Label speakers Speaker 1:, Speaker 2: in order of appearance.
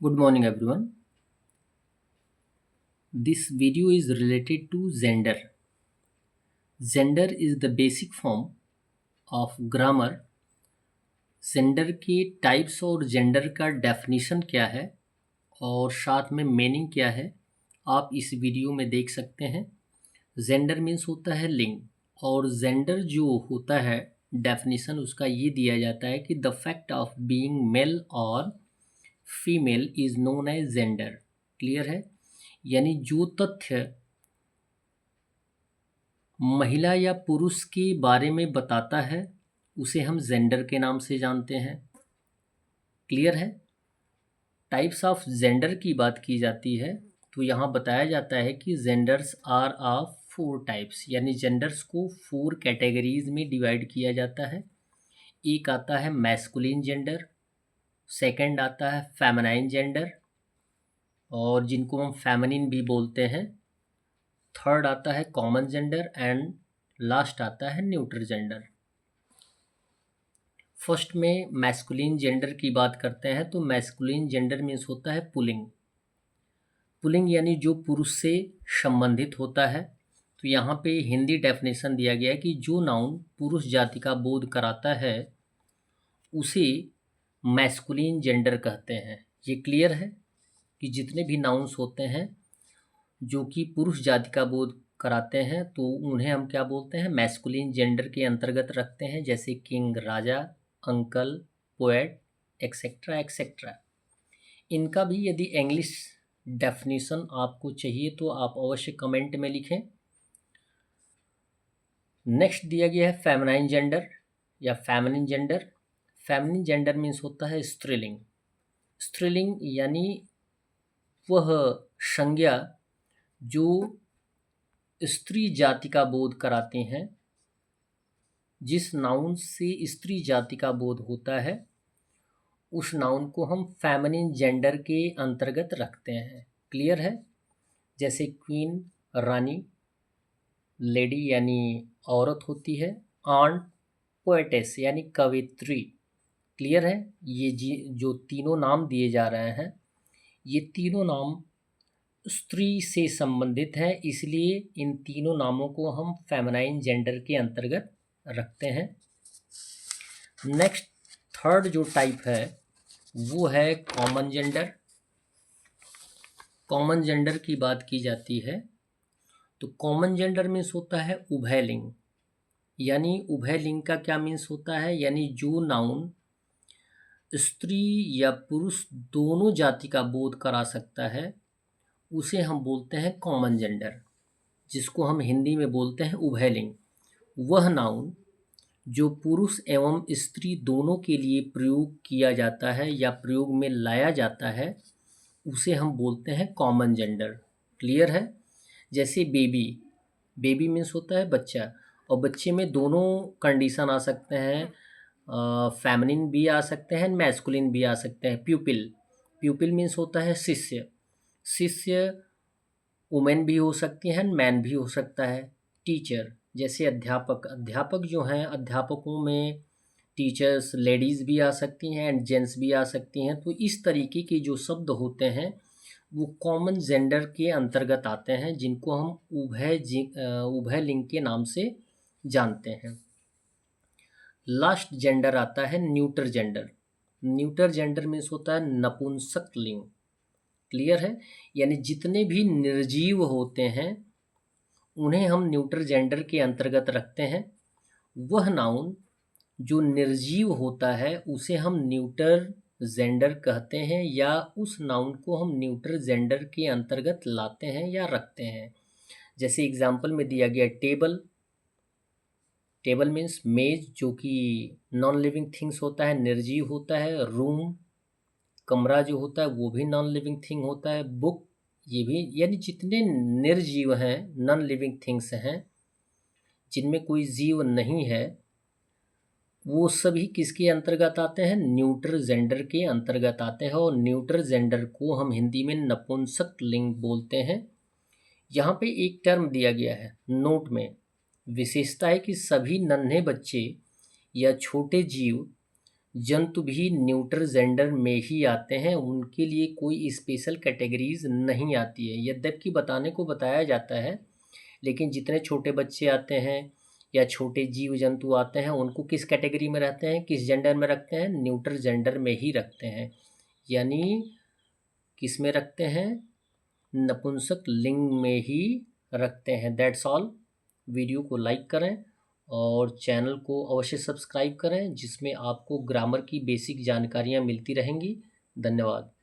Speaker 1: Good morning, everyone. This video is related to gender. Gender is the basic form of grammar. Gender के types और gender का definition क्या है और साथ में मीनिंग क्या है आप इस वीडियो में देख सकते हैं। जेंडर मीन्स होता है लिंग और जेंडर जो होता है डेफिनेशन उसका ये दिया जाता है कि the fact of being male और female is known as gender. Clear है? यानी जो तथ्य महिला या पुरुष के बारे में बताता है उसे हम जेंडर के नाम से जानते हैं। क्लियर है? टाइप्स ऑफ जेंडर की बात की जाती है तो यहाँ बताया जाता है कि जेंडर्स आर ऑफ 4 टाइप्स, यानी जेंडर्स को 4 कैटेगरीज में डिवाइड किया जाता है। एक आता है मैस्कुलिन जेंडर, सेकंड आता है फेमिनाइन जेंडर और जिनको हम फेमिनिन भी बोलते हैं, थर्ड आता है कॉमन जेंडर एंड लास्ट आता है न्यूट्रल जेंडर। फर्स्ट में मैस्कुलिन जेंडर की बात करते हैं तो मैस्कुलिन जेंडर मीन्स होता है पुलिंग। पुलिंग यानी जो पुरुष से संबंधित होता है। तो यहाँ पे हिंदी डेफिनेशन दिया गया है कि जो नाउन पुरुष जाति का बोध कराता है उसे मैस्कुलिन जेंडर कहते हैं। ये क्लियर है कि जितने भी नाउन्स होते हैं जो कि पुरुष जाति का बोध कराते हैं तो उन्हें हम क्या बोलते हैं, मैस्कुलिन जेंडर के अंतर्गत रखते हैं, जैसे किंग राजा, अंकल, पोएट, एक्सेट्रा एक्सेट्रा। इनका भी यदि इंग्लिश डेफिनेशन आपको चाहिए तो आप अवश्य कमेंट में लिखें। नेक्स्ट दिया गया है फेमिनाइन जेंडर या feminine gender. Feminine gender means होता है स्त्रीलिंग। स्त्रीलिंग यानी वह संज्ञा जो स्त्री जाति का बोध कराते हैं। जिस नाउन से स्त्री जाति का बोध होता है उस नाउन को हम फेमिनिन जेंडर के अंतर्गत रखते हैं। क्लियर है? जैसे क्वीन रानी, लेडी यानी औरत होती है, ऑन पोएटेस यानी कवित्री। क्लियर है? ये जो तीनों नाम दिए जा रहे हैं ये तीनों नाम स्त्री से संबंधित है, इसलिए इन तीनों नामों को हम फेमिनाइन जेंडर के अंतर्गत रखते हैं। नेक्स्ट थर्ड जो टाइप है वो है कॉमन जेंडर। कॉमन जेंडर की बात की जाती है तो कॉमन जेंडर मीन्स होता है उभयलिंग। यानी उभयलिंग का क्या मीन्स होता है, यानी जो नाउन स्त्री या पुरुष दोनों जाति का बोध करा सकता है उसे हम बोलते हैं कॉमन जेंडर, जिसको हम हिंदी में बोलते हैं उभयलिंग। वह नाउन जो पुरुष एवं स्त्री दोनों के लिए प्रयोग किया जाता है या प्रयोग में लाया जाता है उसे हम बोलते हैं कॉमन जेंडर। क्लियर है? जैसे बेबी, बेबी मीन्स होता है बच्चा, और बच्चे में दोनों कंडीशन आ सकते हैं, फेमिनिन भी आ सकते हैं, मैस्कुलिन भी आ सकते हैं। प्यूपिल, प्यूपिल मीन्स होता है शिष्य, शिष्य वुमेन भी हो सकती हैं, मैन भी हो सकता है। टीचर जैसे अध्यापक, अध्यापक जो हैं अध्यापकों में टीचर्स लेडीज़ भी आ सकती हैं एंड जेंट्स भी आ सकती हैं। तो इस तरीके के जो शब्द होते हैं वो कॉमन जेंडर के अंतर्गत आते हैं, जिनको हम उभयलिंग के नाम से जानते हैं। लास्ट जेंडर आता है neuter gender. Neuter gender means होता है नपुंसक लिंग। क्लियर है? यानी जितने भी निर्जीव होते हैं उन्हें हम न्यूटर जेंडर के अंतर्गत रखते हैं। वह नाउन जो निर्जीव होता है उसे हम न्यूटर जेंडर कहते हैं, या उस नाउन को हम न्यूटर जेंडर के अंतर्गत लाते हैं या रखते हैं। जैसे एग्जाम्पल में दिया गया टेबल, टेबल मीन्स मेज जो कि नॉन लिविंग थिंग्स होता है, निर्जीव होता है। रूम, कमरा जो होता है वो भी नॉन लिविंग थिंग होता है। बुक, ये भी, यानी जितने निर्जीव हैं, नॉन लिविंग थिंग्स हैं, जिनमें कोई जीव नहीं है, वो सभी किसके अंतर्गत आते हैं, न्यूट्रल जेंडर के अंतर्गत आते हैं। और न्यूट्रल जेंडर को हम हिंदी में नपुंसक लिंग बोलते हैं। यहाँ पे एक टर्म दिया गया है नोट में, विशेषता है कि सभी नन्हे बच्चे या छोटे जीव जंतु भी न्यूट्रल जेंडर में ही आते हैं, उनके लिए कोई स्पेशल कैटेगरीज नहीं आती है। यद्यपि बताने को बताया जाता है, लेकिन जितने छोटे बच्चे आते हैं या छोटे जीव जंतु आते हैं उनको किस कैटेगरी में रहते हैं, किस जेंडर में रखते हैं, न्यूट्रल जेंडर में ही रखते हैं। यानी किस में रखते हैं, नपुंसक लिंग में ही रखते हैं। That's all. वीडियो को लाइक करें और चैनल को अवश्य सब्सक्राइब करें, जिसमें आपको ग्रामर की बेसिक जानकारियाँ मिलती रहेंगी। धन्यवाद।